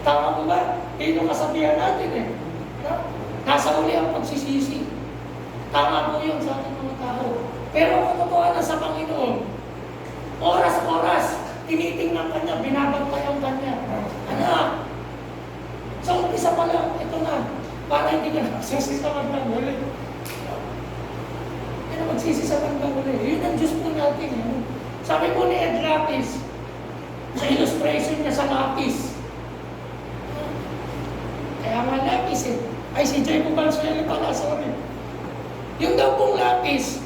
Tama mo ba? Yun yung kasabihan natin eh. No? Nasa uli ang pagsisisi. Tama po yun sa ating mga tao. Pero kung totoo na sa Panginoon, oras-oras, tinitingnan ka niya, binabantayan ka niya. Anak, sa umpisa pa lang, ito na, para hindi ka nagsisi sa bandang huli. Hindi na magsisi sa bandang huli. Yun ang Diyos po natin. Eh. Sabi po ni Ed Lapis, sa illustration niya sa lapis, kaya nga lapis eh. Ay, si Jay Bubalsuelo pala, sorry. Yung daw pong lapis,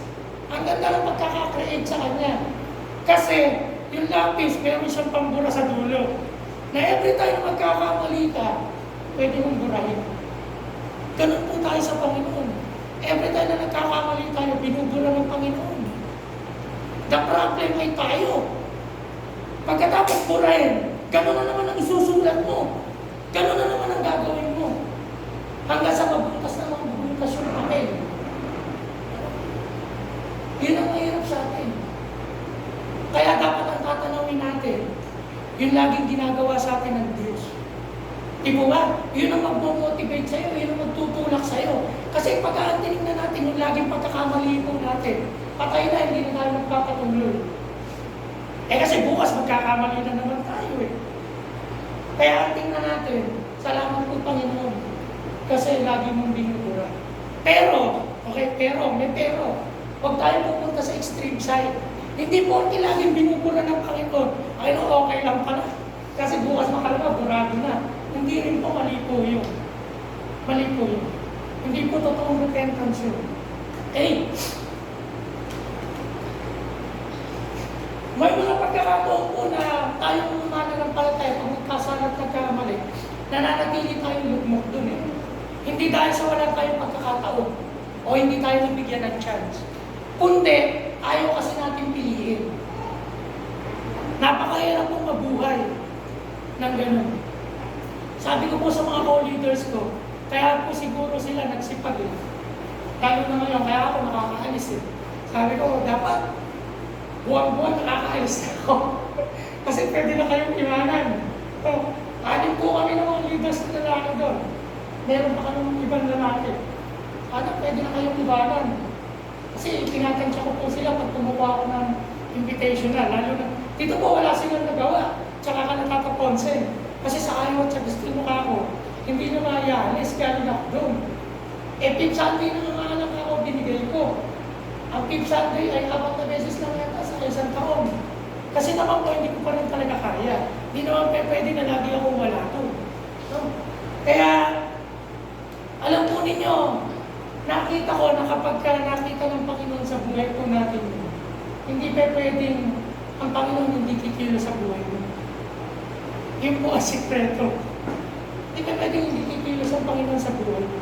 ang ganda ng pagkakakreate sa kanya. Kasi, yung lapis, meron siyang pambura sa dulo. Na every time na magkakamali ka, pwede mong burahin. Ganun po tayo sa Panginoon. Every time na nagkakamali tayo, binubura ng Panginoon. The problem ay tayo. Pagkatapos burahin, gano'n na naman ang isusulat mo. Gano'n na naman ang gagawin mo. Hanggang sa mabutas na mabutas yung papel. Yun ang mahirap sa atin. Kaya dapat ang tatanawin natin, yung laging ginagawa sa atin ng Diyos. Di ba ba? Yun ang mag-motivate sa'yo, yun ang magtutulak sa'yo. Kasi pag-aantinig na natin yung laging pagkakamali po natin, patay na, hindi na tayo magpapatuloy. Eh kasi bukas magkakamali na naman tayo eh. Kaya tingnan natin, salamat po Panginoon, kasi lagi mong binubura. Pero, may pero, huwag tayo pupunta sa extreme side. Hindi po laging binubura ng Panginoon, ay no, okay lang pala. Kasi bukas makalama, burado na. Hindi rin po, mali po yun. Mali po yun. Hindi po totoong repentance yun. May mga pagkakataon po na tayong mananampalataya pag magkasalat nagkamali, nananatili tayong lugmok dun eh. Hindi dahil sa wala tayong pagkakataon o hindi tayo nabigyan ng chance. Kundi, ayaw kasi natin piliin. Napakahirap pong mabuhay ng ganun. Sabi ko po sa mga co-leaders ko, kaya po siguro sila nagsipag eh. Lalo na ngayon, kaya ako nakakaalis eh. Sabi ko, dapat buwan-buwan nakakaalis ako. Kasi pwede na kayong iwanan. So, anin po kami ng mga leaders na lalaki doon. Meron pa kami ibang lalaki. Ano, pwede na kayong iwanan. Kasi tinatansya ko po sila pag tumuha ako ng invitational. Lalo na, dito po wala silang nagawa. Tsaka ka nakakaponsen. Kasi sa ayaw at sa gusto mo ka ako, hindi na maialis, kaya rin ako doon. Eh, Pip Sunday na nga anak ako, binigay ko. Ang Pip Sunday ay 4 na beses lang yata sa isang taon. Kasi naman po, hindi ko pa rin talaga kaya. Hindi naman pwede na lagi akong wala to. No? Kaya, alam po ninyo, nakita ko na kapag nakita ng Panginoon sa buhay po natin, hindi pa pwedeng ang Panginoon hindi kikilo sa buhay mo. Yun po ang sikreto. Hindi ka pwedeng hindi kikilos ang Panginoon sa buhay mo.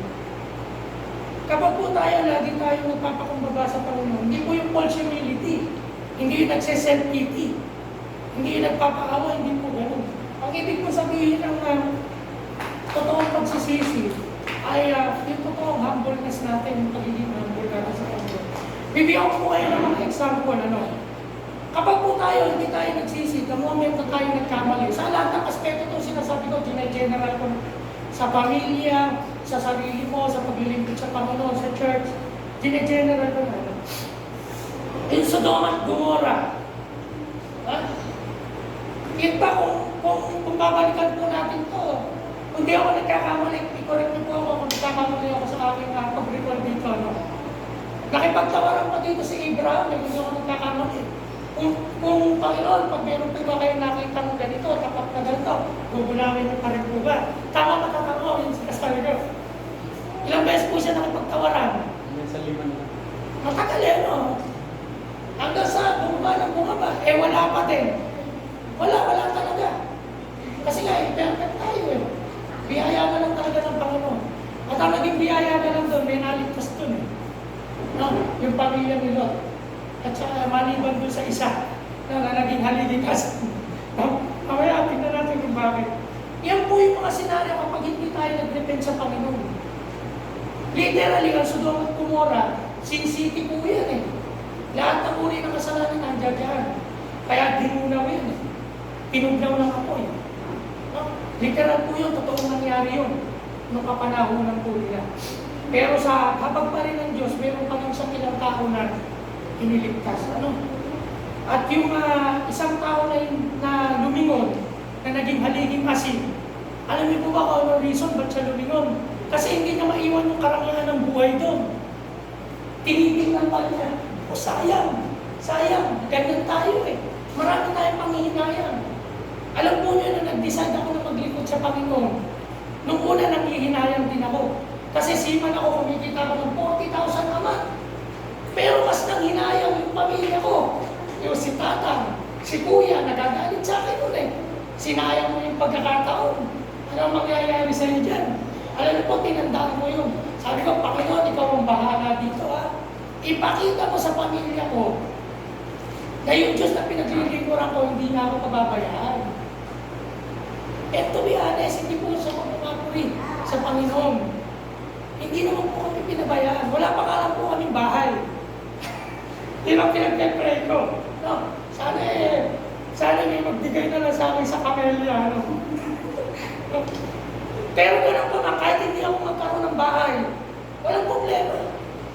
Kapag po tayo, lagi tayo nagpapakumbaba sa Panginoon, hindi po yung false humility. Hindi yung nagse-self-pity. Hindi yung nagpapaawa, hindi po ganun. Ang ibig po sabihin ng totoong pagsisisi ay yung totoong humbleness natin, yung pagiging humble natin sa Panginoon. Bibigyan ko po kayo ng mga example, Kapag po tayo, hindi tayo nagsisi, the moment na tayo nagkamali, sa lahat ng aspeto itong sinasabi ko, general ko sa pamilya, sa sarili mo, sa paglilingkod sa Panginoon, sa church, general ko na. In Sodom at Gomorrah, yun pa kung babalikan po natin to, kung di ako nagkakamali, i-correct niyo po ako kung nagkakamali ako sa aking pag-record dito, Nakipagtawaran pa dito si Abraham, hindi ako nagkakamali. Kung Panginoon, pag meron po ba kayo nakita ng ganito, tapat na ganito, gugulawin niyo pa rin po ba? Tama na tatamo, yun sinasabi ko. Ilang beses po siya nakipagtawaran? Sa 5 na. Matagal hanggang sa bumaba. Wala pa din. Wala talaga. Kasi nga, perfect tayo Biyaya na lang talaga ng Panginoon. At ang naging biyaya na lang doon, may naligtas doon yung pamilya ni Lot. At saka maliban doon sa isa na naging halilikas. Mamaya, tingnan natin kung bakit. Yan po yung mga senaryo kapag hindi tayo nag-depend sa Panginoon. Literally, ang Sodom at Gomorrah, Sin City po yan Lahat ng uri ng kasalanan nandiyan dyan. Kaya dinunaw yan Tinugnaw ng apoy. Literal po yun, totoong nangyari yun nung kapanahunan po nila. Pero sa habag pa rin ng Diyos, meron pa ng isang ilang tao na iniligtas. Ano? At yung isang tao na lumingon, na naging haliging asin, alam niyo po ba kung ano reason ba't siya lumingon? Kasi hindi niya maiwan yung karangyaan ng buhay doon. Tinitingnan pa niya, sayang, ganyan tayo eh. Marami tayong panghihinayang. Alam po niyo na nag-decide ako na maglingkod sa Panginoon. Nung una, nanghihinayang din ako. Kasi siman ako, kumikita ko ng 40,000 naman. Pero mas nanghinayang yung pamilya ko. Yung si Tatang, si Kuya, nagagalit sa akin nun eh. Sinayang mo yung pagkakataon. Ano ang mangyayari sa iyo dyan? Alam niyo po, tinandaan mo yun. Sabi ko, Panginoon, ikaw ang bahala dito ha. Ipakita mo sa pamilya ko na yung Diyos na pinaglilingkuran ko, hindi na ako pababayaan. And to be honest, hindi po sa pagpapuri sa Panginoon. Hindi naman po kami pinabayaan. Wala pa nga lang po kaming bahay. Yun ang pinag-pray ko. No, sana may magbigay na lang sa akin sa kamelya. No? Pero ganun pa nga, kahit hindi ako magkaroon ng bahay, walang problema.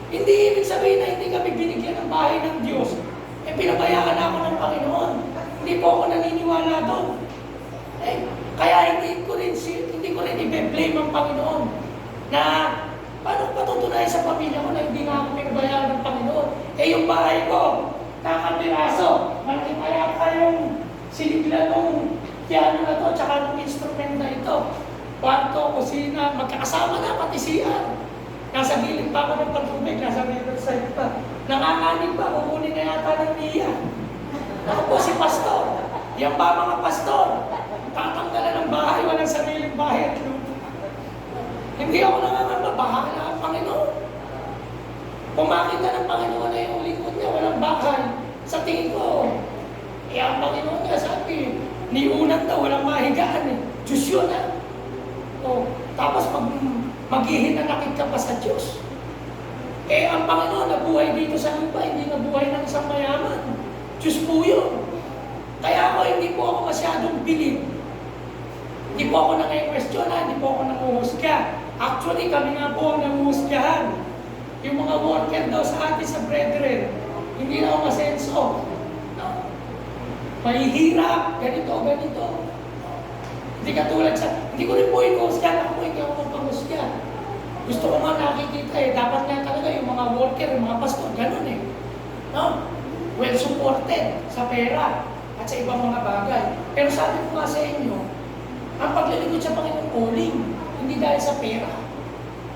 Hindi ibig sabihin na hindi kami binigyan ng bahay ng Diyos. Eh, pinabayaan ako ng Panginoon. Hindi po ako naniniwala doon. Eh, kaya hindi ko rin i-blame ang Panginoon na paano patutunayan sa pamilya ko na hindi nga ako pinabayaan ng Panginoon. Eh, yung bahay ko, nakapiraso, malaki pa yata yung sinigla nung piano na to, tsaka nung instrument na ito. Kwarto, kusina, magkakasama na, pati CR. Nasa gilid pa ako ng pagtubig, nasa riverside pa. Nanganganin pa, kukunin na yata ng niya. Ako po si pastor. Yan ba mga pastor? Tatanggalan ng bahay, walang sariling bahay at lupa. Hindi ako nangangamba, bahala ang Panginoon. Kung makita ng Panginoon na yung lingkod niya, walang bahay. Sa tingin ko, ang Panginoon niya sabi, niunan daw, walang mahigaan eh. Diyos yun ha. Tapos maghihinanakit ka pa sa Diyos. Eh, ang Panginoon nabuhay dito sa lupa, hindi nabuhay ng isang mayaman. Diyos po yun. Kaya ako, hindi po ako masyadong bilib. Hindi po ako nangay-questionan, hindi po ako nanguhusga. Actually, kami nga po ang nanguhusgahan. Yung mga worker daw sa atin sa brethren, hindi na ako masenso. No? Mahihirap, ganito. Hindi katulad hindi ko rin po inuhusgahan, ako po hindi ako magpanghusga. Gusto ko nga nakikita eh, dapat nga talaga yung mga worker, yung mga pastor, ganun eh. No? Well supported sa pera at sa ibang mga bagay. Pero sabi ko nga sa inyo, ang paglilingkod sa Panginoon calling, hindi dahil sa pera.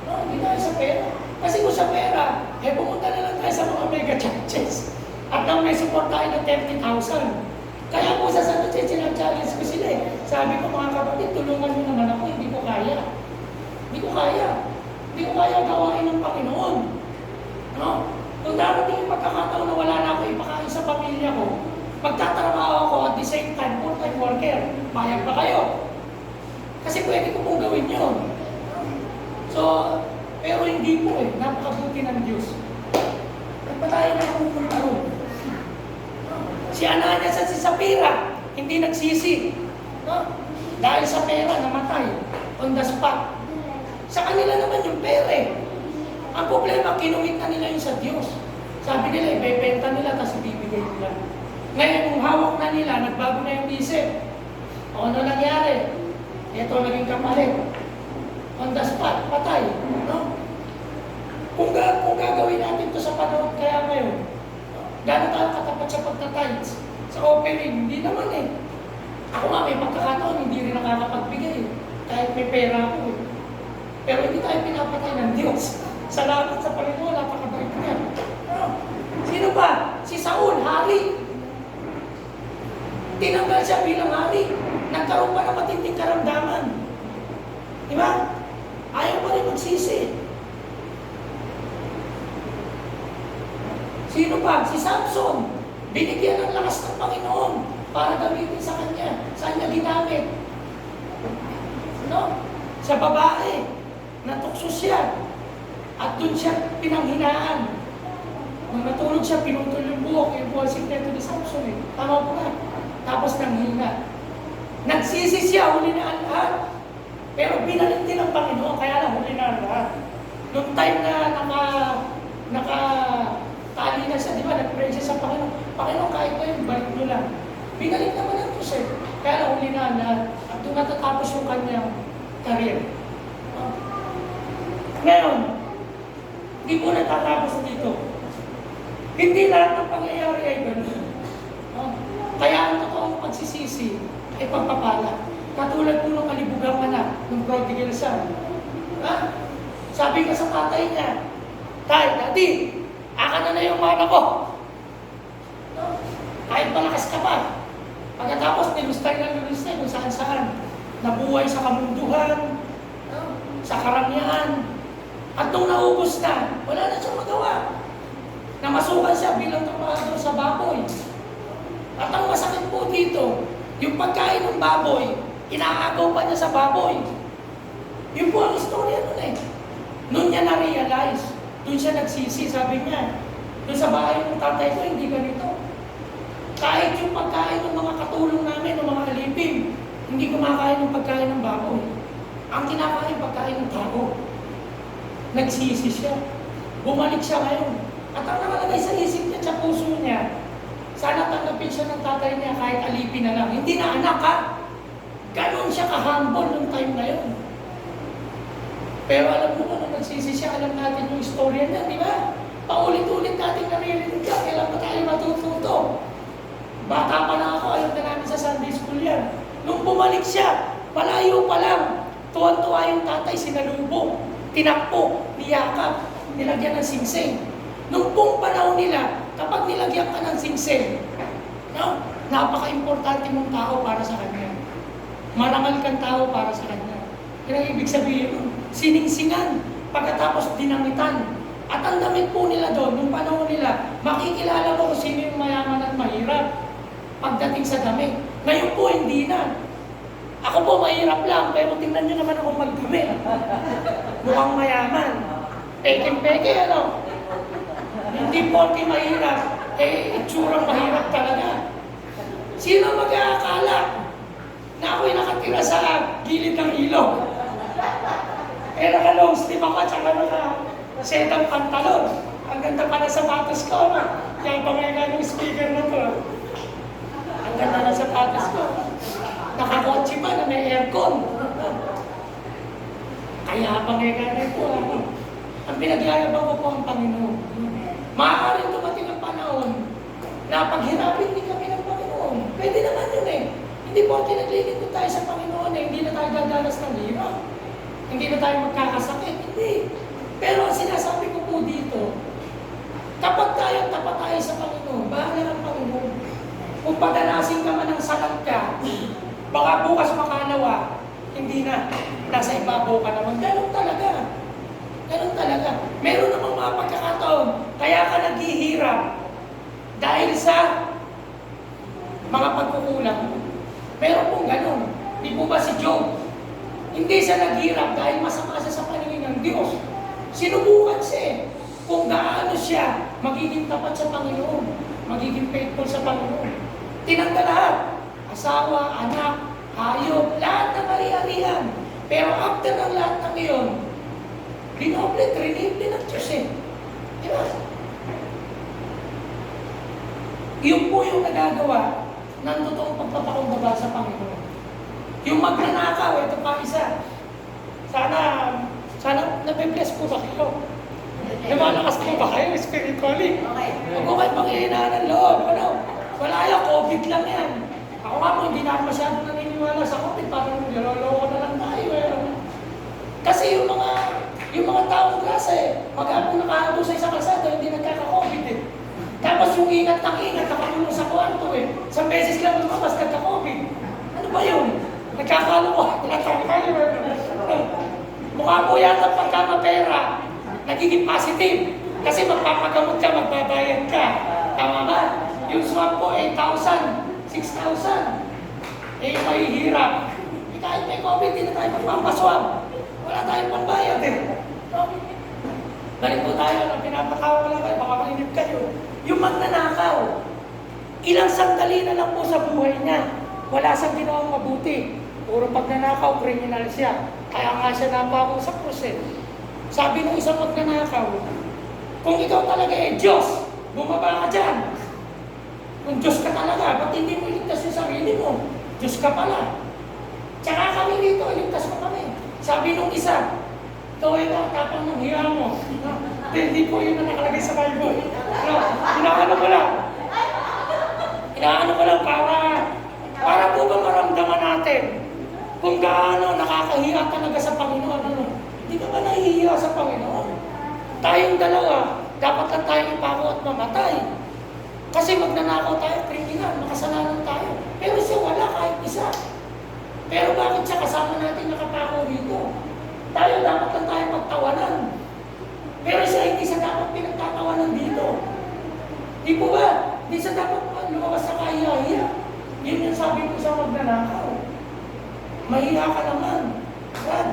No, hindi dahil sa pera. Kasi kung sa pera, eh pumunta na lang tayo sa mga mega churches. At nang may support tayo ng 30,000. Kaya po sa Santo Church, challenge ko sila eh. Sabi ko mga kapatid, tulungan mo naman ako, hindi ko kaya. Hindi ko kaya gawain ng Panginoon. No? Kung darating yung pagkakataon na wala na ako ipakain sa pamilya ko, magtatrabaho ako at the same time, full-time worker, bayag ba kayo? Kasi pwede ko pong gawin yun. So, pero hindi po eh, napakabuti ng Diyos. At ba tayo na pupunta ron? Si Ananias at si Sapphira, hindi nagsisi. No? Dahil sa pera, namatay. On the spot. Sa kanila naman yung pera eh. Ang problema, kinumit na nila yun sa Diyos. Sabi nila, ibebenta nila, tapos ibibigay nila. Ngayon, kung hawak na nila, nagbago na yung isip. O ano nangyari? Ito naging kapalit. On the spot, patay. No? Kung gagawin natin ito sa panahon kaya ngayon, gano'n tayo katapat sa pagtatides? Sa offering, hindi naman eh. Ako nga may pagkakataon, hindi rin nakakapagbigay. Kahit may pera ako eh. Pero hindi tayo pinapatay ng Diyos. Salamat sa Panginoon, napakabait niya. Sino ba? Si Saul, hari. Tinanggal siya bilang hari. Nagkaroon pa ng matinding karamdaman. Di ba? Ayaw pa rin magsisi. Sino pa? Si Samson. Binigyan ng lakas ng Panginoon para gamitin sa kanya. Saan niya ginamit? No? Sa babae. Natukso siya. At doon siya pinanghinaan. Nung natulog siya, pinutol yung buhok. Yung buhok sikreto ni Samson eh. Tama po na. Tapos nanghina. Nagsisi siya, huli na ang lahat. Pero binalik din ng Panginoon, kaya lang huli na ang lahat. Noong time na nakatali na siya, di ba, nag-pray siya sa Panginoon. Panginoon, kahit na yun, balik nyo lang. Binalik naman ang Diyos eh. Kaya lang huli na ang lahat. At doon natatapos yung kanyang career. Ngayon, hindi po natatapos dito. Hindi lahat ng pangyayari ay gano'n. Kaya ang totoong pagsisisi ay pagpapala. Katulad po ng kalibugang anak ng prodigal son. Sabi ka sa tatay niya, Tay, Daddy, akin na yung mana ko. Kahit malakas ka pa. Pagkatapos, nilustay kung saan-saan. Nabuhay sa kamunduhan, sa karangyaan. At nung naubos na, wala na siyang magawa. Namasukan siya bilang trabahador sa baboy. At ang masakit po dito, yung pagkain ng baboy, inaagaw pa niya sa baboy. Yun po ang istorya nun eh. Noon niya na-realize, doon siya nagsisi, sabi niya, doon sa bahay ng tatay ko, hindi ganito. Kahit yung pagkain ng mga katulong namin, ng mga alipin, hindi kumakain ng pagkain ng baboy. Ang kinakain, pagkain ng tao. Nagsisi siya. Bumalik siya ngayon. At ang nakalagay sa isip niya, sa puso niya, sana tanggapin siya ng tatay niya kahit alipin na lang. Hindi na anak ha. Ganon siya ka-humble nung time na yun. Pero alam mo kung nagsisi siya, alam natin yung istorya niya, di ba? Paulit-ulit natin naririnig ka, kailan pa tayo matututo. Bata pa na ako, alam na namin sa Sunday school yan. Nung bumalik siya, malayo pa lang, tuwan-tuwa yung tatay, sinalubong, tinakpo, niyakap, nilagyan ng singsing. Nung pong panahon nila, kapag nilagyan ka ng singsing, no? Napaka-importante mong tao para sa kanya. Marangal kang tao para sa kanya. Yan ang ibig sabihin, siningsingan, pagkatapos dinamitan. At ang damit po nila doon, nung panahon nila, makikilala mo kung sino yung mayaman at mahirap pagdating sa damit. Ngayon po, hindi na. Ako po mahirap lang, pero tingnan nyo naman ako magdamit. Mukhang mayaman. Peke-peke, ano? Hindi po mahirap, itsurang mahirap talaga. Sino mag-aakala na ako'y nakatira sa gilid ng ilog? Naka-long sleeve ako at saka naka-setang pantalon. Ang ganda pa na sapatos ko, no? Kaya pangyagan yung speaker na to. Ang ganda na sapatos ko. Nakakotse pa na may aircon. Kaya pangyagan po, ano? Ang pinagyayabang ko po ang Panginoon. Maaaring dumating ang panahon na paghirapin din kami ng Panginoon. Pwede naman yun eh. Hindi po naglilingkod tayo sa Panginoon eh. Hindi na tayo dadanas ng hirap. Hindi na tayo magkakasakit. Hindi. Pero ang sinasabi ko po dito, kapag tapat tayo sa Panginoon, bahala ng Panginoon. Kung padanasin ka man ng salat ka, baka bukas makalawa, hindi na. Nasa ibabaw ka naman. Ganun talaga. Ganun talaga. Meron namang mga pagkakataon, kaya ka naghihirap dahil sa mga pagkukulang mo. Meron pong ganun. Di po ba si Job? Hindi siya naghirap dahil masama siya sa paningin ng Diyos. Sinubukan siya eh. Kung gaano siya magiging tapat sa Panginoon, magiging faithful sa Panginoon. Tinanggal lahat. Asawa, anak, hayop, lahat ng ari-arian. Pero after ng lahat ng iyon, rinoble, trinable ng Diyos eh. Diba? Yun po yung nagagawa ng totoong pagpapakumbaba sa Panginoon. Yung magnanakaw, ito pa isa. Sana nabibless po ba kayo? Lumalakas po ba kayo spiritually? Huwag ko kayo panghihinaan ng loob. Ano? Wala yan, COVID lang yan. Ako nga po, hindi na masyadong naniniwala sa COVID. Parang niloloko na lang tayo. Kasi yung mga taong klase, maghapong nakahago sa isang kalsada, hindi nagkaka-COVID eh. Tapos yung ingat ng ingat, nakakulong sa kwarto eh. Isang beses lang lumabas, nagka-COVID. Ano ba yun? Nagkakalo tinatawag kayo. Mukha po yata pagka mapera, nagiging positive. Kasi magpapagamot ka, magbabayad ka. Tama ba? Yung swab po, 8,000, 6,000. Mahihirap. Kahit may COVID, hindi na tayo magpapaswab. Wala tayong pambayad eh. Balik po tayo, pinapatawa lang kayo, baka mainip kayo. Yung magnanakaw, ilang sandali na lang po sa buhay niya, Wala siyang ginawang mabuti. Puro pagnanakaw, kriminal siya. Kaya nga siya napako sa krus eh. Sabi ng isang magnanakaw, kung ikaw talaga Diyos, bumaba ka dyan. Kung Diyos ka talaga, ba't hindi mo iligtas yung sarili mo? Diyos ka pala. Tsaka kami dito, iligtas mo kami. Sabi nung isa, ikaw ay tapang ng hiya mo. Hindi po yun na nakalagay sa Bible. Inaano ko lang. Inaano ko lang para po ba maramdaman natin kung gaano nakakahiya talaga sa Panginoon. Hindi ka ba nahihiya sa Panginoon? Tayong dalawa, dapat lang tayong ipako at mamatay. Kasi magnanakaw tayo, kriminal, makasalanan tayo. Pero siya wala kahit isa. Pero bakit siya kasama natin nakapako dito? Tayo dapat lang tayo pagtawanan. Pero siya hindi siya dapat pinagtatawanan dito. Di po ba? Hindi siya dapat lumabas sa kahiya-hiya. Yun yung sabi ko sa magnanakaw. Mahiya ka naman. Yan.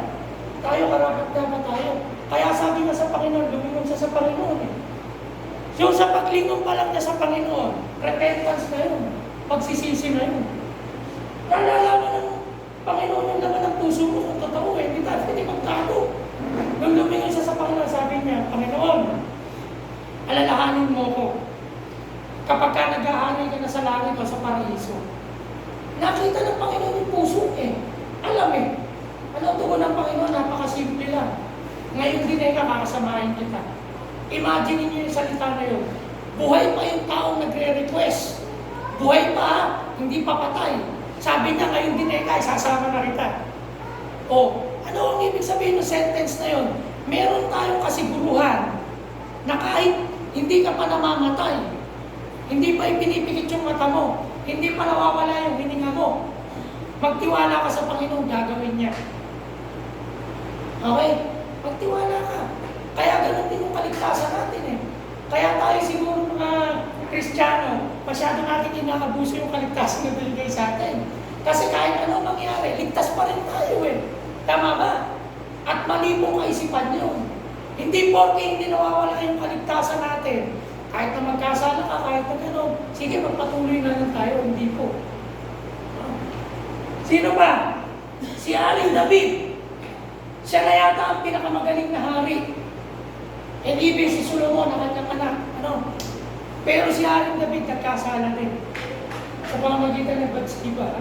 Tayo karapat-dapat tayo. Kaya sabi nga sa Panginoon, lumingon siya sa Panginoon eh. So sa paglingon pa lang niya sa Panginoon, repentance na yun. Pagsisisi na yun. Nalalaman ng Panginoon yung laman ng puso mo kung totoo eh. Hindi tayo pwede magtago. Nung lumingon siya sa Panginoon, sabi niya, Panginoon, alalahanin mo ko. Kapag ka nag-ahanay ka na sa langit o sa paraiso, nakita ng Panginoon yung puso eh. Alam eh. Ano tugon ng Panginoon? Napakasimple lang. Ngayon din ay kakasamahin kita. Imagine niyo yung salita na yun. Buhay pa yung taong nagre-request. Buhay pa, hindi pa patay. Sabi niya, ngayon din ay sasama na kita. O, ano ang ibig sabihin ng sentence na yun? Meron tayong kasiguruhan na kahit hindi ka pa namamatay, hindi pa ipinipikit yung mata mo, hindi pa nawawala yung hininga mo, magtiwala ka sa Panginoon, gagawin niya. Okay? Magtiwala ka. Kaya ganun din yung kaligtasan natin eh. Kaya tayo siguro mga Kristiyano, masyado natin inaabuso yung kaligtasan na binigay sa atin. Kasi kahit ano mangyari, ligtas pa rin tayo eh. Tama ba? At mali pong kaisipan yun. Hindi porke hindi nawawala yung kaligtasan natin. Kahit na magkasala ka, kahit na gano'n, sige, magpatuloy na lang tayo. Hindi po. Sino ba? Si Haring David. Siya na yata ang pinakamagaling na hari. And even si Solomon, ang kanyang anak. Pero si Haring David nagkasala din. Sa pamamagitan ng Bathsheba.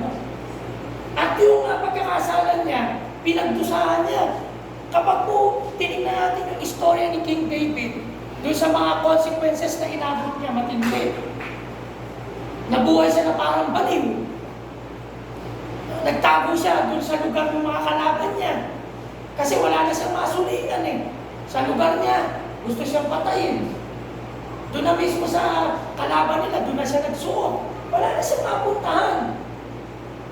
At yung pagkakasala niya, pinagdusahan niya. Kapag po tinignan natin yung istorya ni King David, doon sa mga consequences na inabot niya, matindi. Nabuhay siya na parang baliw. Nagtago siya doon sa lugar ng mga kalaban niya. Kasi wala na siyang masuligan eh. Sa lugar niya, gusto siyang patayin. Doon na mismo sa kalaban nila, doon na siya nagsuot. Wala na siyang mapuntahan.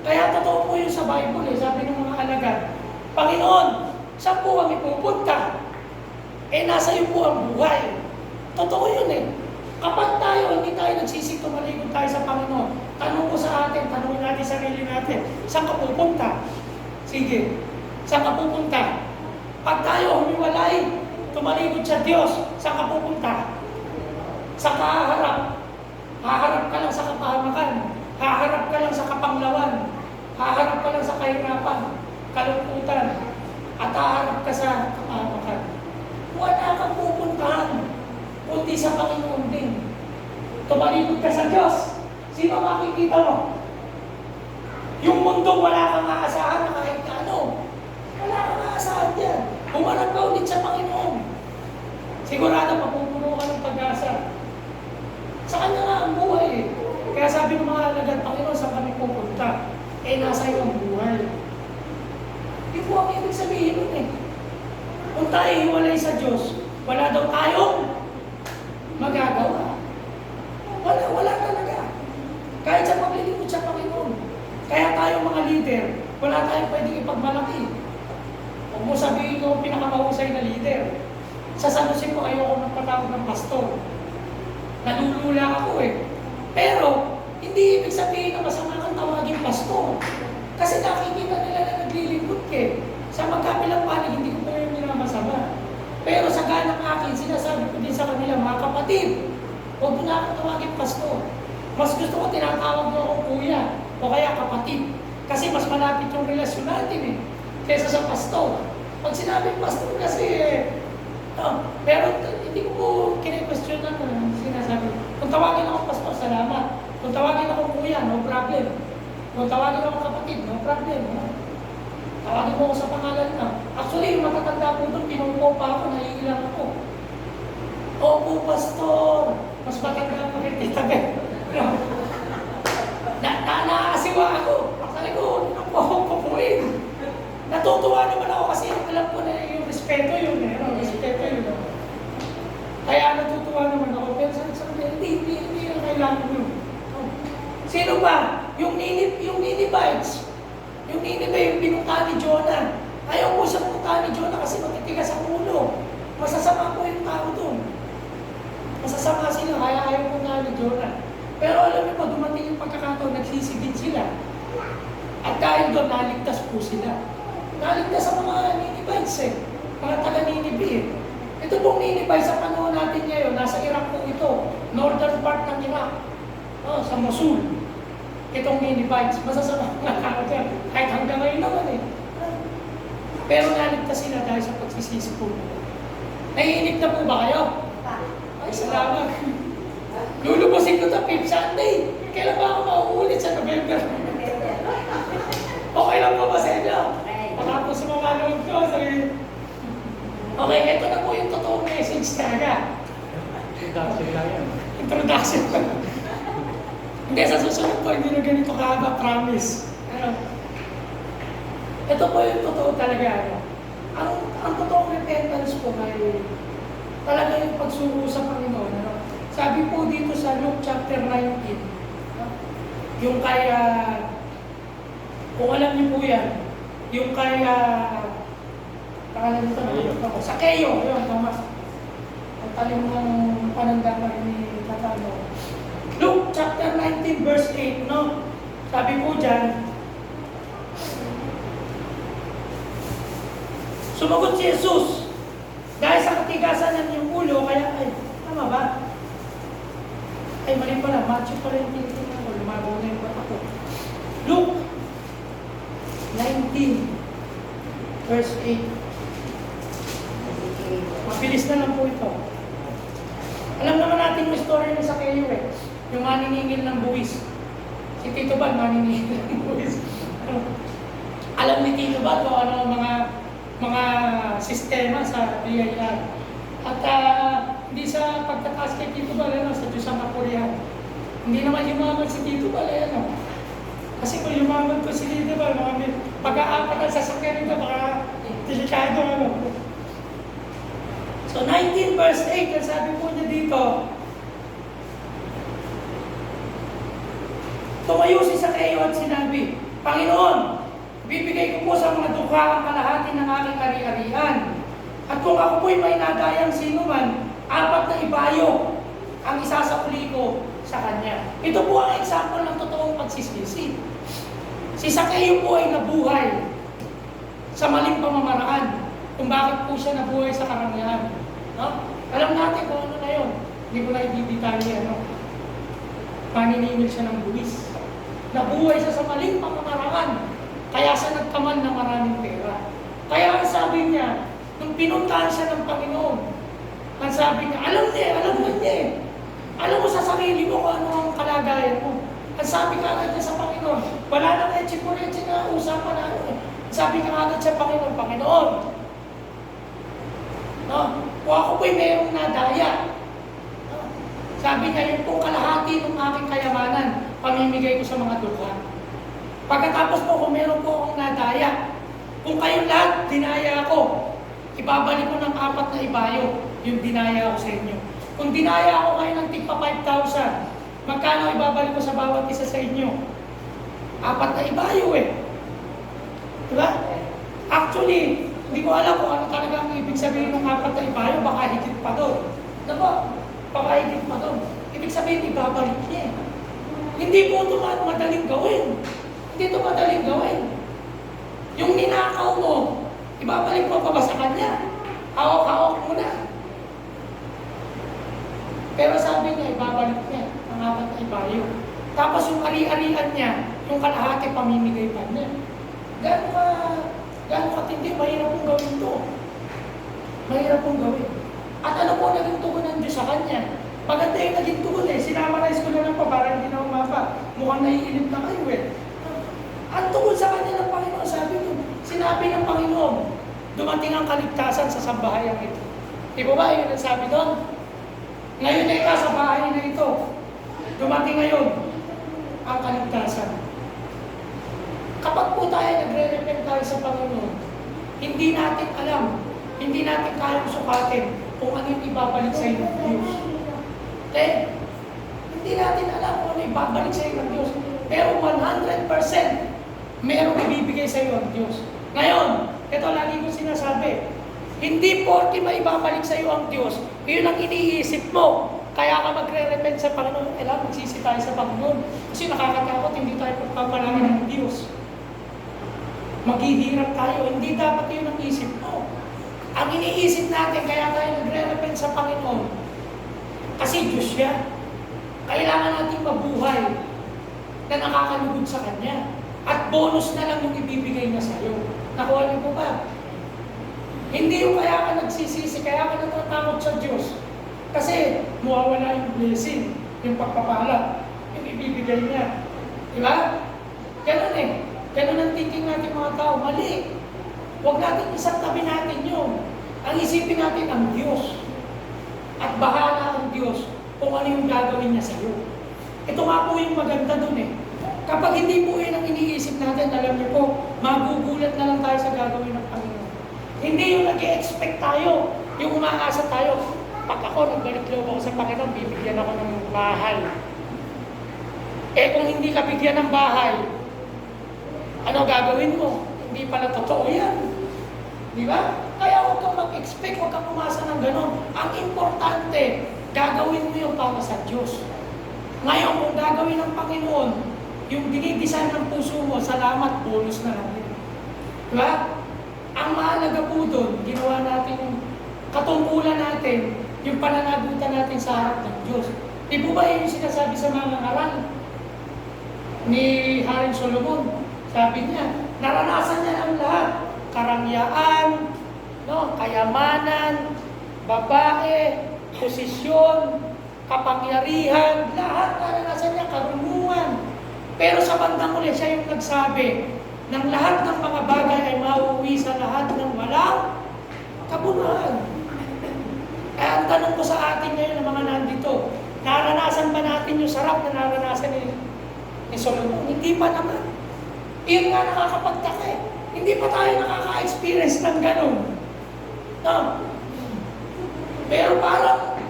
Kaya totoo po yun sa Bible eh. Sabi ng mga alagad, Panginoon, saan po ang ipupunta? Eh, nasa iyo po ang buhay. Totoo yun eh. Kapag tayo, hindi tayo nagsisig, tumalikod tayo sa Panginoon, tanong ko sa atin, tanongin natin sarili natin, saan ka pupunta? Sige, saan ka pupunta? Pag tayo humiwalay, tumalikod sa Diyos, saan ka pupunta? Sa kaharap. Haharap ka lang sa kapahamakan. Haharap ka lang sa kapanglawan. Haharap ka lang sa kahirapan, kalungkutan, at haharap ka sa kapahamakan. Wala kang pupuntahan, kundi sa Panginoon din. Tumalikod ka sa Diyos. Sino makikita mo? Yung mundong wala kang aasahan na kahit na ano. Wala kang aasahan dyan. Humarap ka ulit sa Panginoon. Sigurado mapupuno ka ng pag-asa. Sa Kanya nga ang buhay eh. Kaya sabi ng mga alagad, Panginoon, saan kami pupunta? Eh, nasa iyo ang buhay. Yung po ang ibig sabihin nun eh. Kung tayo hiwalay sa Diyos, wala daw tayong magagawa. Wala talaga. Kahit sa paglilingkod sa Panginoon. Kaya tayong mga leader, wala tayong pwedeng ipagmalaki. Huwag mo sabihin ko pinakamahusay na leader. Sa San Jose po, ayoko magpatawag ng pastor. Nalulula ako eh. Pero, hindi ibig sabihin na masama kang tawagin pastor. Kasi nakikita nila na naglilingkod ka eh. Sa magkabilang panig, hindi ko po yung minamasama. Pero sa ganang akin, sinasabi ko din sa kanila, mga kapatid, huwag mo na akong tawagin pastor. Mas gusto ko tinatawag mo akong kuya. o kaya kapatid. Kasi mas malapit yung relasyon natin eh, kaysa sa pastor. Pag sinabing pastor kasi pero hindi ko po kine-question na sinasabi. Kung tawagin ako pastor, salamat. Kung tawagin ako kuya, no problem. Kung tawagin ako kapatid, no problem. Tawagin mo ako sa pangalan na. Actually, yung matatanda po doon, pinungko pa ako, naiilang ako. Opo, pastor. Mas matanda pa rin Tita Beth. Naasiwa ako. Sabi ko, ako pupuin. Natutuwa naman ako kasi alam ko na yung respeto yun. Respeto yun. Kaya natutuwa naman ako. Pero sabi ko, hindi na kailangan yun. Sino ba? Yung Ninevites. Yung Nineveh, yung pinunta ni Jonah. Ayaw mo siya punta ni Jonah kasi matitigas ang ulo. Masasama po yung tao doon. Masasama sila, kaya ayaw punta ni Jonah. Pero alam niyo po, dumating yung pagkakataon, nagsisigit sila. At dahil doon, naligtas po sila. Naligtas sa mga Ninevites mga taga-Nineveh. Ito pong Nineveh sa panahon natin ngayon, nasa Iraq po ito. Northern part ng Iraq. Sa Mosul. Itong Ninevites, masasama nga tao dyan. Kahit hanggang ngayon naman Pero naligtas sila dahil sa pagsisisi po. Naiinip na po ba kayo? Ay, salamat. Lulubusin ko ito 5th Sunday. Kailan ba ako mauulit sa November? Okay lang po ba sa inyo? Baka po sumama loob ko. Okay, ito na po yung totoong message talaga. Introduction lang yan. Introduction. Hindi, sa susunod po, hindi na ganito kahaba, promise. Ito po yung totoo talaga. Ang totoong repentance po ay talaga yung pagsuko sa Panginoon. Sabi po dito sa Luke chapter 19, yung kaya, kung alam niyo po yan, yung kaya, pangalan nito, sa Keyo, yun, tama. Ang talim ng pananda pa rin ni Tatano. Luke chapter 19 verse 8, no? Sabi po dyan, sumagot si Jesus, dahil sa katigasan ng iyong ulo, kaya, tama ba? Mali pala, Matthew pala yung tinitingnan ko, lumabaw na yung bata ko. Luke 19 verse 8. Mabilis na lang po ito. Alam naman natin yung story ni Zacchaeus yung maniningil ng buwis. Si Tito Bal, maniningil ng buwis. Alam ni Tito Bal kung ano mga sistema sa BIR. At hindi sa pagtataas kay Tito Bal, sa Diyos ang kapurihan. Hindi naman yumaman si Tito Bal, Kasi kung yumaman ko si Tito Bal, pag-aapat ang sasakyan nito, baka delikado, So 19 verse 8, ang sabi po niya dito, tumayo si Zacchaeus at sinabi, Panginoon, bibigay ko po sa mga dukha ang kalahati ng aking ari-arian. At kung ako po'y may nadayang sino man, 4 na ibayo ang isasauli ko sa kanya. Ito po ang example ng totoong pagsisisi. Si Zacchaeus po ay nabuhay sa maling pamamaraan kung bakit po siya nabuhay sa karangyaan. Alam natin kung ano na yun. Hindi ko na ibibitali, maniningil siya ng buwis. Nabuhay siya sa maling pamamaraan. Kaya siya nagkaman ng maraming pera. Kaya ang sabi niya, nung pinuntahan siya ng Panginoon, ang sabi niya, alam niya. Alam mo sa sarili mo kung ano ang kalagayan mo. Ang sabi ka agad niya sa Panginoon, wala nang echi-purechi na usapan na Sabi ka agad sa Panginoon, Panginoon, kung ako po'y mayroong nadaya, sabi niya, yung pong kalahati ng aking kayamanan, pamimigay ko sa mga dukha. Pagkatapos po, kung meron po akong nadaya, kung kayong lahat, dinaya ako, ibabalik ko ng 4 na ibayo, yung dinaya ko sa inyo. Kung dinaya ako kayo ng tigpa 5,000, magkano ibabalik ko sa bawat isa sa inyo? 4 na ibayo Diba? Actually, hindi ko alam kung ano talaga ang ibig sabihin ng 4 na ibayo, baka higit pa doon. Diba? Baka higit pa doon. Ibig sabihin, ibabalik niya. Hindi po ito madaling gawin. Hindi ito madaling gawin. Yung ninakaw mo, ibabalik mo pa ba sa kanya? Hawak-hawak mo na. Pero sabi niya, ibabalik niya ang 4 na ibayo. Tapos yung ari-arian niya, yung kalahati pamimigay pa niya. Gano'n katindi, mahirap pong gawin to. Mahirap pong gawin. At ano po naging tugon ng Diyos sa kanya? Maganda yung naging tugon eh. Sinamarize ko na lang pa para hindi na umapa. Mukhang naiinip na kayo eh. Ang tugon sa kanya ng Panginoon, sabi niyo, sinabi ng Panginoon, dumating ang kaligtasan sa sambahayan ito. Di ba yun ang sabi doon? Ngayon ay sa bahay na ito. Dumating ngayon ang kaligtasan. Kapag po tayo nagre-repent tayo sa Panginoon, hindi natin alam, hindi natin kayang sukatin kung ano yung ibabalik sa iyo ng Diyos. Hindi natin alam kung ano ibabalik sa iyo ng Diyos. Pero 100% merong ibibigay sa iyo ang Diyos. Ngayon, ito lagi ko sinasabi, hindi porke maibabalik sa iyo ang Diyos, yun ang iniisip mo. Kaya ka magre-repent sa Panginoon, kailangan magsisi tayo sa Panginoon. Kasi nakakatakot, hindi tayo pagpapalangin ng Diyos. Maghihirap tayo, hindi dapat yun ang isip mo. Ang iniisip natin, kaya tayo nagre-repent sa Panginoon. Kasi Diyos yan. Kailangan natin mabuhay na nakakalugod sa Kanya. At bonus na lang yung ibibigay niya sa iyo. Nakuha niyo po ba? Hindi yung kaya ka nagsisisi, kaya ka natatakot sa Diyos. Kasi mawawala yung blessing, yung pagpapala, yung ibibigay niya. Di ba? Ganun eh. Ganun ang thinking natin mga tao. Mali. Huwag natin isang tabi natin yun. Ang isipin natin ang Diyos. At bahala ang Diyos kung ano yung gagawin niya sa iyo. Ito nga po yung maganda dun eh. Kapag hindi po yun ang iniisip natin, alam niyo po, magugulat na lang tayo sa gagawin ng Panginoon. Hindi yung nag-e-expect tayo, yung umaasa tayo. Pag ako, nagbalik loob ako sa Panginoon, bibigyan ako ng bahay. Kung hindi ka bigyan ng bahay, ano gagawin mo? Hindi pala totoo yan. Di ba? Kaya huwag kang mag-expect, huwag kang umasa ng gano'n. Ang importante, gagawin mo yung para sa Diyos. Ngayon, kung gagawin ng Panginoon, yung dinidesign ng puso mo, salamat, bonus na lang yun. Di ba? Ang mahalaga po doon, ginawa natin yung katungkulan natin, yung pananagutan natin sa harap ng Diyos. Di po ba yun yung sinasabi sa mga ngaral ni Haring Solomon? Sabi niya, naranasan niya ang lahat. Karangyaan, no, kayamanan, babae, posisyon, kapangyarihan, lahat naranasan niya, karunungan. Pero sa bandang uli, siya yung nagsabi ng lahat ng mga bagay ay mauuwi sa lahat ng walang kabunuan. Kaya ang tanong ko sa atin ngayon ng mga nandito, naranasan ba natin yung sarap na naranasan ni Solomon? Hindi pa naman. Iyon nga nakakapagtaka eh. Hindi pa tayo nakaka-experience ng ganun. No? Pero parang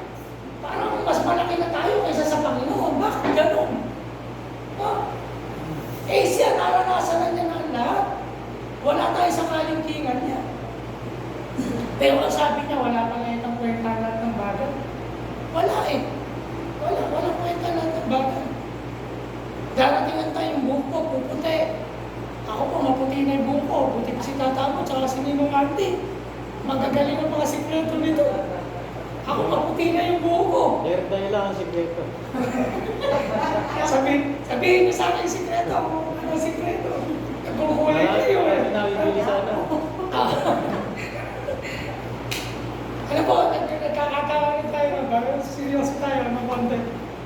mas malaki na tayo kaysa sa Panginoon. Bakit ganun? No? Siya naranasan na niya ng lahat. Wala tayo sa kalingkingan niya. Pero ang sabi niya, wala pa ngayon ang kwenta lahat ng bagay. Wala eh. Walang kwenta lahat ng bagay. Daratingan tayong buko, puputi. Ako po, maputi na yung buko. Buti pa si tata mo, tsaka si Ninong Auntie. Magagaling ang mga sikreto nito. Ako, maputi na yung buko. Meron tayo lang ang sikreto. Sabihin niyo sa akin yung sikreto. Ano ang sikreto? Nagkukulay kayo. Nabibili sana. Ano po, nagkakakaroon tayo ng bagay. Seryoso tayo ng konti.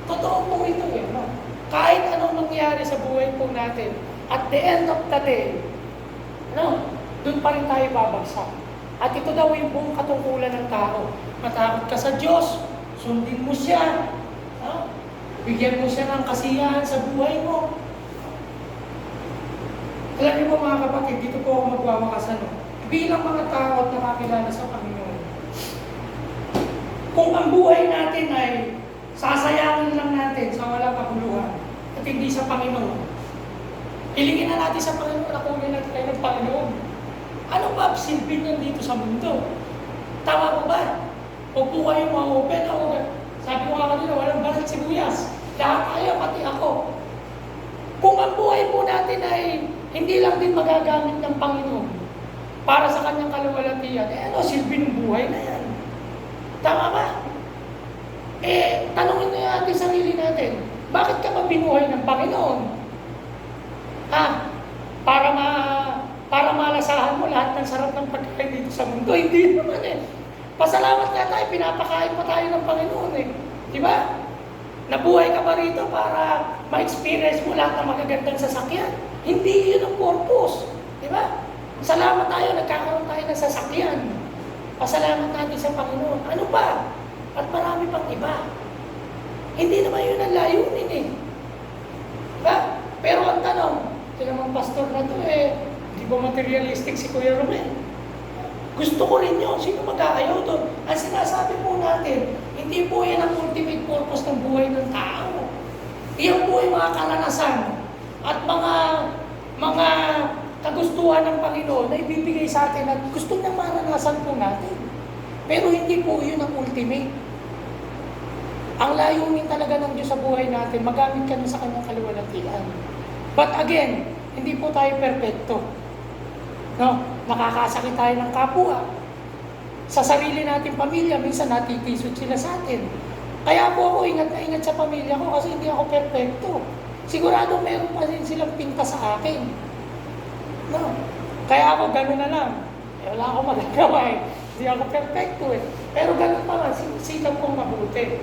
Totoo po ito eh. No? Kahit anong mangyari sa buhay po natin, at the end of the day, doon pa rin tayo babagsak. At ito daw yung buong katungkulan ng tao. Matakot ka sa Diyos, sundin mo siya, bigyan mo siya ng kasiyahan sa buhay mo. Alam niyo po mga kapatid, dito po ako magwawakas bilang mga tao at nakakilala sa Panginoon. Kung ang buhay natin ay sasayangin lang natin sa walang kabuluhan at hindi sa Panginoon, hilingin na natin sa Panginoon na kunin natin tayo ng Panginoon. Ano ba silbi niyan dito sa mundo? Tama po ba? Huwag po kayo ma-open ako. Sabi ko nga kanina, walang balat sibuyas. Lahat tayo, pati ako. Kung ang buhay po natin ay hindi lang din magagamit ng Panginoon para sa kanyang kaluwalhatian, ano silbi ng buhay na yan? Tama ba? Tanungin na natin sarili natin, bakit ka ba binuhay ng Panginoon? Ha? Para para malasahan mo lahat ng sarap ng pagkain dito sa mundo. Hindi naman eh. Pasalamat nga tayo, pinapakain pa tayo ng Panginoon eh. Di ba? Nabuhay ka ba rito para ma-experience mo lahat ng magagandang sasakyan? Hindi yun ang purpose. Di ba? Salamat tayo, nagkakaroon tayo ng sasakyan. Pasalamat natin sa Panginoon. Ano pa? At marami pang iba. Hindi naman yun ang layunin eh. Diba? Pero ang tanong, ito namang pastor na to eh, di ba materialistic si Kuya Romel? Gusto ko rin yun. Sino mag-aayaw doon? Ang sinasabi po natin, hindi po yan ang ultimate purpose ng buhay ng tao. Iyan po yung mga karanasan at mga kagustuhan ng Panginoon na ibibigay sa atin at gusto niyang maranasan po natin. Pero hindi po yun ang ultimate. Ang layunin talaga ng Diyos sa buhay natin, magamit ka na sa kanyang kaluwalhatian. But again, hindi po tayo perfecto. No? Nakakasakit tayo ng kapwa. Sa sarili nating pamilya, minsan natitisod sila sa atin. Kaya po ako ingat na ingat sa pamilya ko kasi hindi ako perfecto. Sigurado meron pa rin silang pinta sa akin. No? Kaya ako gano'n na lang. Wala akong magagawa eh. Hindi ako perfecto eh. Pero gano'n pa nga, sikap kong mabuti.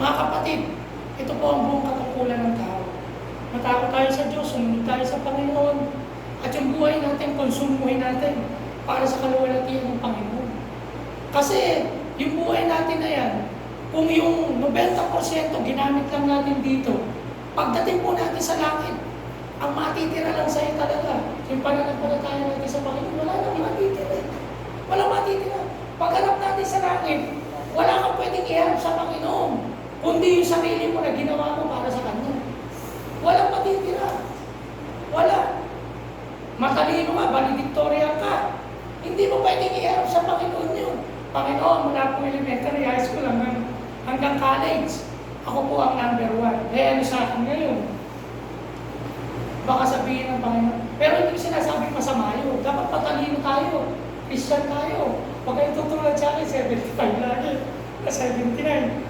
Mga kapatid, ito po ang buong katungkulan ng tao. Matakot tayo sa Diyos, sumunod tayo sa Panginoon, at yung buhay natin, konsumuhin natin para sa kaluwalhatian ng Panginoon. Kasi yung buhay natin na yan, kung yung 90% ginamit lang natin dito, pagdating po natin sa langit, ang matitira lang sa'yo talaga, yung pananampalataya natin sa Panginoon, wala nang matitira. Wala matitira. Pagharap natin sa langit, wala kang pwedeng iharap sa Panginoon, kundi yung sarili mo na ginawa mo para sa Kanya. Walang matitira. Wala. Matalino ka, valedictorian ka. Hindi mo pwedeng iharap sa Panginoon yun. Panginoon, mula po elementary, high school hanggang college, ako po ang number 1. Eh, ano sa akin ngayon? Baka sabihin ng Panginoon. Pero hindi ko sinasabing masama yun. Dapat patalino tayo. Christian tayo. Huwag kayo tutulad sa akin, 75 lagi. 79.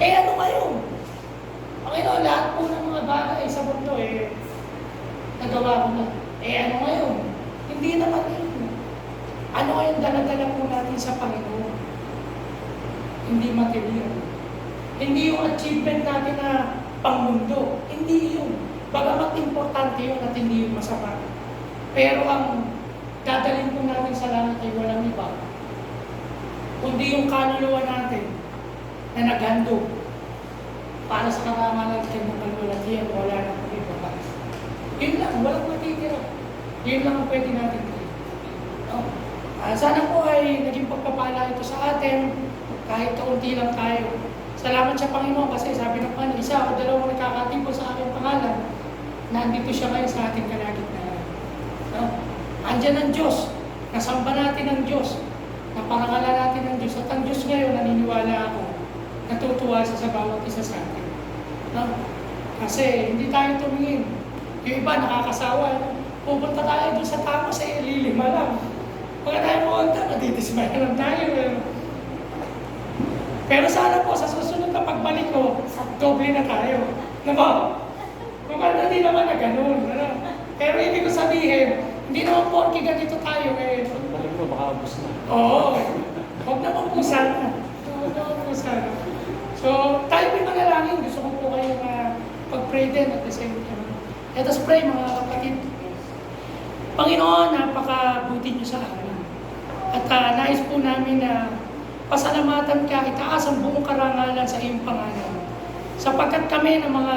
Eh ano ngayon? Panginoon, lahat po ng mga bagay sa mundo nagawa ko na. Eh ano ngayon? Hindi naman yun. Ano ngayon dala-dala po natin sa Panginoon? Hindi material. Hindi yung achievement natin na pangmundo. Hindi yun. Bagamat importante yun at hindi yung masama. Pero ang dadalhin po natin sa langit ay walang iba. Kundi yung kaluluwa natin na naghandog para sa karangalan ng kaluwalhatian, wala na po iba. Yun lang, walang matitira. Yun lang ang pwede natin gawin. No? Sana po ay naging pagpapala ito sa atin, kahit kaunti lang tayo. Salamat sa Panginoon kasi sabi ng Panginoon, isa o dalawang nagkakatipon sa aking pangalan, nandito siya ngayon sa ating kalagitnaan. No? Andiyan ang Diyos, nasamba natin ang Diyos, naparangalan natin ang Diyos, at ang Diyos ngayon, naniniwala ako, natutuwa siya sa bawat isa sa atin. No? Kasi hindi tayo tumingin. Yung iba nakakasawa, pupunta tayo doon sa tama sa lilima lang. Pagka tayo pumunta, matitismaya lang tayo. Pero sana po, sa susunod na pagbalik ko, doble na tayo. Diba? Kung ano, hindi naman na ganun. Ano? Pero hindi ko sabihin, hindi naman porke ganito tayo Balik mo, baka abos na. Oo. Huwag naman po sana. Huwag naman po sana. So, tayo po yung manalangin. Gusto ko po kayo pag-pray din at the same time. Let us pray mga kapatid. Panginoon, napakabuti niyo sa amin. At nais po namin na pasalamatan ka, itaas ang buong karangalan sa iyong pangalan. Sapagkat kami ng mga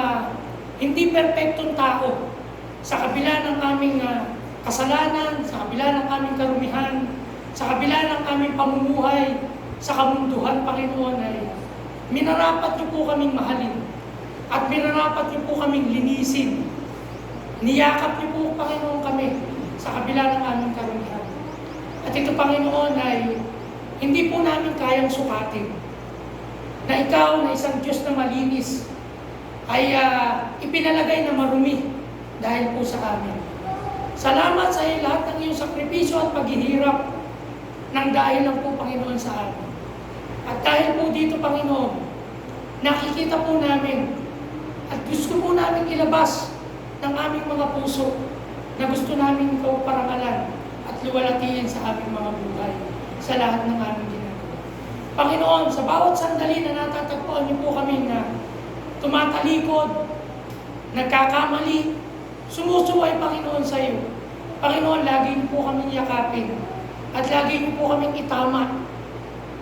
hindi perpektong tao, sa kabila ng aming kasalanan, sa kabila ng aming karumihan, sa kabila ng aming pamumuhay, sa kamunduhan, Panginoon, ay minarapat niyo po kaming mahalin at minarapat niyo po kaming linisin. Niyakap niyo po, Panginoon, kami sa kabila ng aming karumihan. At ito, Panginoon, ay hindi po namin kayang sukatin na ikaw na isang Diyos na malinis ay ipinalagay na marumi dahil po sa amin. Salamat sa iyo lahat ng iyong sakripisyo at paghihirap ng dahil lang po, Panginoon, sa amin. At dahil po dito, Panginoon, nakikita po namin At gusto po namin ilabas ng aming mga puso na gusto namin ikaw parangalan at luwalhatiin sa aming mga buhay sa lahat ng aming ginagawa. Panginoon, sa bawat sandali na natatagpuan niyo po kami na tumatalikod, nagkakamali, sumusuway, Panginoon, sa iyo. Panginoon, lagi niyo po kami yakapin at lagi niyo po kami itama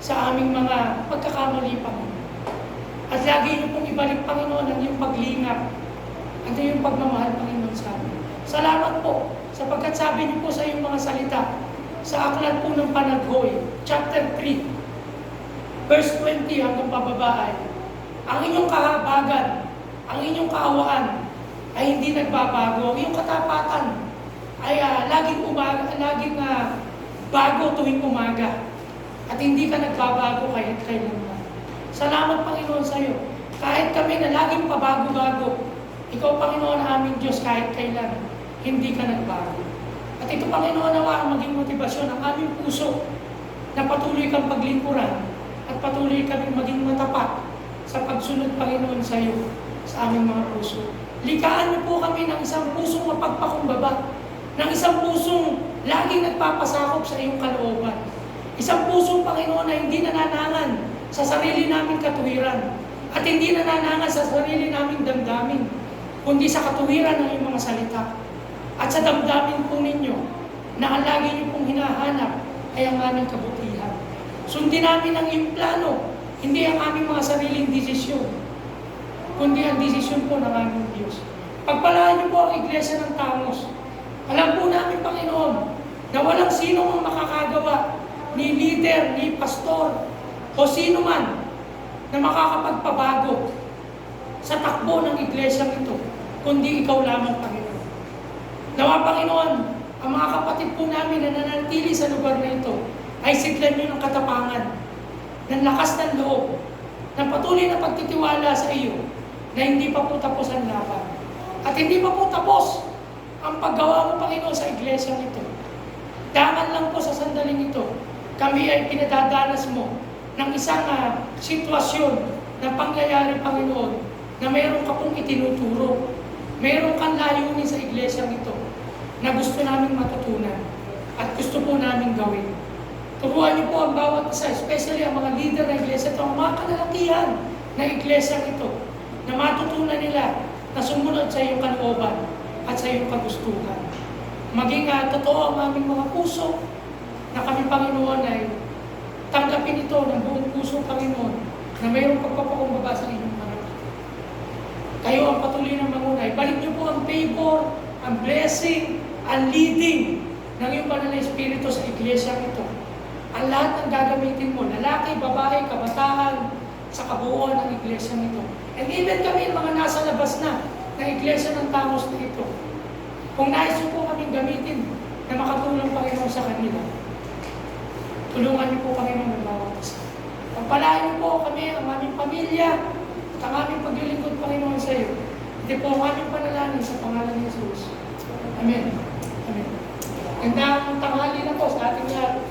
sa aming mga pagkakamali, Panginoon. At lagi niyo pong ibalik, Panginoon, ang iyong paglingap at ang iyong pagmamahal, Panginoon, sa amin. Salamat po sapagkat sabi niyo po sa iyong mga salita sa aklat po ng Panaghoy, chapter 3, verse 20 hanggang pababa ay, ang inyong kahabagan, ang inyong kaawaan ay hindi nagbabago. Ang iyong katapatan ay laging bago tuwing umaga. At hindi ka nagbabago kahit kailanman. Salamat, Panginoon, sa iyo. Kahit kami na laging pabago-bago, ikaw, Panginoon, aming Diyos, kahit kailan, hindi ka nagbago. At ito, Panginoon, nawa ang maging motibasyon ng aming puso na patuloy kang paglingkuran at patuloy kami maging matapat sa pagsunod, Panginoon, sa iyo, sa aming mga puso. Likaan niyo po kami ng isang pusong mapagpakumbaba, ng isang pusong laging nagpapasakop sa iyong kalooban. Isang pusong, Panginoon, na hindi nananangan sa sarili naming katuwiran at hindi nananangan sa sarili naming damdamin, kundi sa katuwiran ng iyong mga salita. At sa damdamin po ninyo na ang lagi niyo pong hinahanap ay ang aming kabutihan. Sundin namin ang iyong plano, hindi ang aming mga sariling desisyon, kundi ang desisyon po ng aming Diyos. Pagpalaan niyo po ang Iglesia ng Tamos. Alam po namin, Panginoon, na walang sino ang makakagawa, ni leader, ni pastor, o sino man na makakapagpabago sa takbo ng Iglesia ito, kundi ikaw lamang, Panginoon. Nawa, Panginoon, ang mga kapatid po namin na nananatili sa lugar na ito ay siglan niyo ng katapangan, ng lakas ng loob, ng patuloy na pagtitiwala sa iyo na hindi pa po tapos ang laban. At hindi pa po tapos ang paggawa mo, Panginoon, sa Iglesia nito. Dangan lang po sa sandaling ito, kami ay pinadadanas mo ng isang sitwasyon na pangyayari, Panginoon, na mayroon ka pong itinuturo. Mayroon kang layunin sa Iglesia nito na gusto naming matutunan at gusto po naming gawin. Turuan niyo po ang bawat isa, especially ang mga leader ng Iglesia ito, ang mga kalalakihan ng Iglesia ito, na matutunan nila na sumunod sa iyong kalooban at sa iyong kagustuhan. Maging totoo ang aming mga puso na kami, Panginoon, ay tanggapin ito ng buong puso, Panginoon, na mayroong pagpapakumbaba sa inyong mga. Kayo ang patuloy ng mangunay. Balik niyo po ang favor, ang blessing, ang leading ng iyong banal na Espiritu sa Iglesia ito. Ang lahat ng gagamitin mo, lalaki, babae, kabataan, sa kabuuan ng Iglesia nito. And even kami, mga nasa labas na ng Iglesia ng Tamos na ito, kung nais po kaming gamitin na makatulong, Panginoon, sa kanila, tulungan niyo po kami ng bawat isa. Pagpalaan niyo po kami, ang aming pamilya, at ang aming paglilingkod, Panginoon, sa iyo. Ito po ang aming panalangin sa pangalan ni Jesus. Amen. Amen. Gandang tanghali na po sa ating lahat.